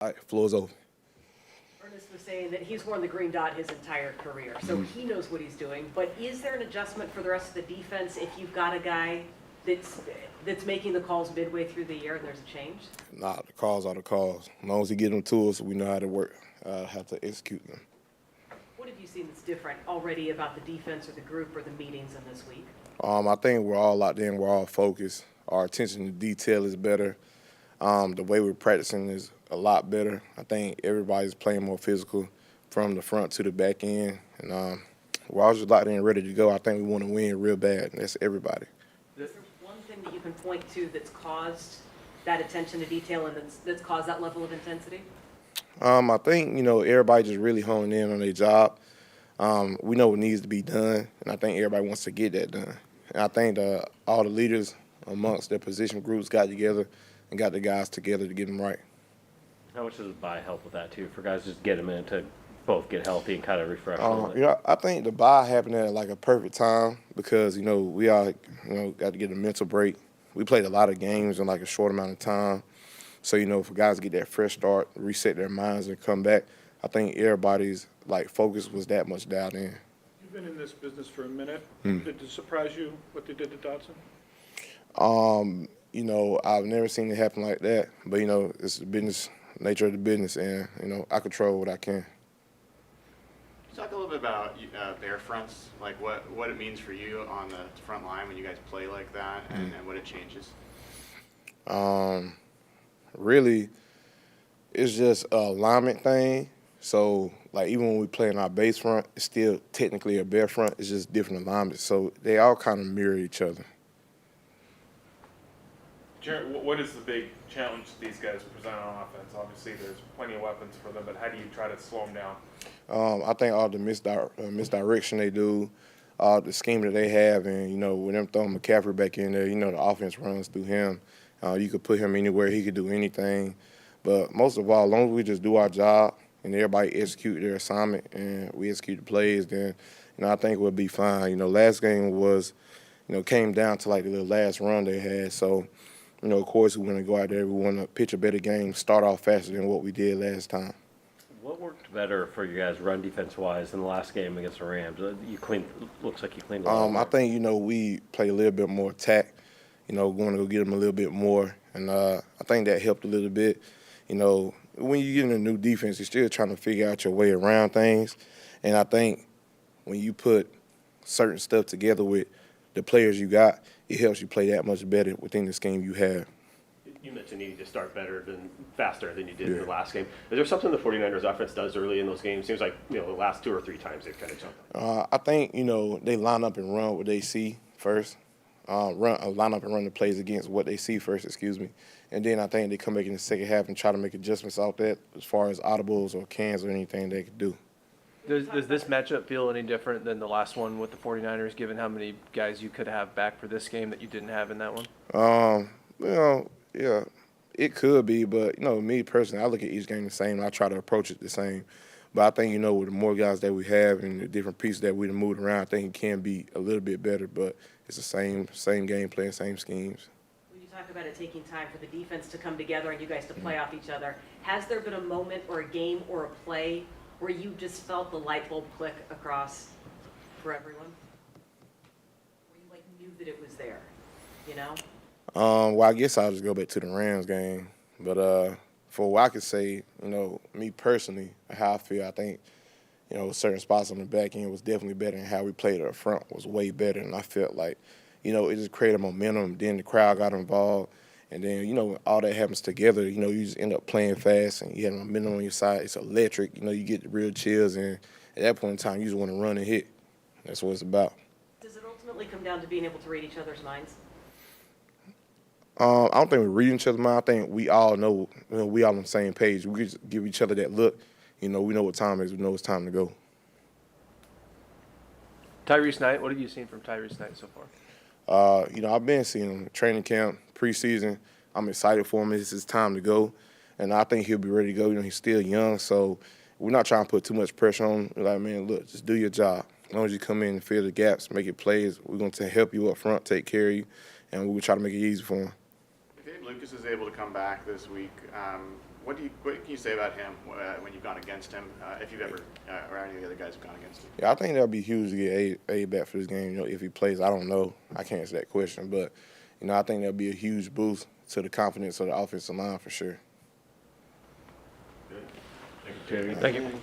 All right, floor's open. Ernest was saying that he's worn the green dot his entire career, so he knows what he's doing. But is there an adjustment for the rest of the defense if you've got a guy that's making the calls midway through the year and there's a change? Nah, the calls are the calls. As long as he get them tools, we know how to work, how to execute them. What have you seen that's different already about the defense or the group or the meetings in this week? I think we're all locked in. We're all focused. Our attention to detail is better. The way we're practicing is a lot better. I think everybody's playing more physical from the front to the back end. And we're all just locked in and ready to go. I think we want to win real bad, and that's everybody. Is there one thing that you can point to that's caused that attention to detail and that's caused that level of intensity? I think, everybody just really honing in on their job. We know what needs to be done, and I think everybody wants to get that done. And I think all the leaders amongst their position groups got together and got the guys together to get them right. How much does the bye help with that, too, for guys just get them in to both get healthy and kind of refresh? I think the bye happened at like a perfect time because, we all, got to get a mental break. We played a lot of games in like a short amount of time. So, for guys to get that fresh start, reset their minds and come back, I think everybody's focus was that much dialed in. You've been in this business for a minute. Did it surprise you what they did to Dotson? I've never seen it happen like that, but it's the business, nature of the business, and I control what I can. Talk a little bit about bear fronts, like what it means for you on the front line when you guys play like that, and what it changes. Really, it's just a alignment thing. So, even when we play in our base front, it's still technically a bear front. It's just different alignments. So they all kind of mirror each other. Jarran, what is the big challenge these guys present on offense? Obviously, there's plenty of weapons for them, but how do you try to slow them down? I think all the misdirection they do, the scheme that they have, and, with them throwing McCaffrey back in there, the offense runs through him. You could put him anywhere. He could do anything. But most of all, as long as we just do our job and everybody execute their assignment and we execute the plays, then, I think we'll be fine. Last game was, came down to the last run they had. So, of course, we want to go out there. We want to pitch a better game, start off faster than what we did last time. What worked better for you guys run defense-wise in the last game against the Rams? Looks like you cleaned a lot. I think, we play a little bit more attack, going to go get them a little bit more. And I think that helped a little bit. When you get in a new defense, you're still trying to figure out your way around things. And I think when you put certain stuff together with the players you got, it helps you play that much better within the scheme you have. You mentioned needing to start faster than you did in the last game. Is there something the 49ers offense does early in those games? Seems like, the last 2 or 3 times they've kind of jumped. I think, they line up and run what they see first. Line up and run the plays against what they see first, and then I think they come back in the second half and try to make adjustments out that as far as audibles or cans or anything they could do. Does this matchup feel any different than the last one with the 49ers, given how many guys you could have back for this game that you didn't have in that one? Yeah, it could be, but, me personally, I look at each game the same. I try to approach it the same. But I think, with the more guys that we have and the different pieces that we've moved around, I think it can be a little bit better, but it's the same game plan, same schemes. When you talk about it taking time for the defense to come together and you guys to play off each other, has there been a moment or a game or a play where you just felt the light bulb click across for everyone? Where you knew that it was there, Well, I guess I'll just go back to the Rams game. But for what I could say, me personally, how I feel, I think, certain spots on the back end was definitely better, and how we played up front was way better. And I felt like, it just created momentum. Then the crowd got involved. And then, when all that happens together, you just end up playing fast, and you have momentum on your side. It's electric. You get the real chills, and at that point in time, you just want to run and hit. That's what it's about. Does it ultimately come down to being able to read each other's minds? I don't think we're reading each other's mind. I think we all know, we all on the same page. We just give each other that look. We know what time it is. We know it's time to go. Tyrice Knight, what have you seen from Tyrice Knight so far? I've been seeing him in training camp, preseason. I'm excited for him. It's his time to go, and I think he'll be ready to go. He's still young, so we're not trying to put too much pressure on him. We're like, man, look, just do your job. As long as you come in and fill the gaps, make it plays, we're going to help you up front, take care of you, and we'll try to make it easy for him. If Abe Lucas is able to come back this week, what can you say about him when you've gone against him, if you've ever, or any of the other guys have gone against him? Yeah, I think that'll be huge to get A back for this game. You know, if he plays, I don't know. I can't answer that question, but you know, I think that'll be a huge boost to the confidence of the offensive line for sure. Good. Thank you. Thank you.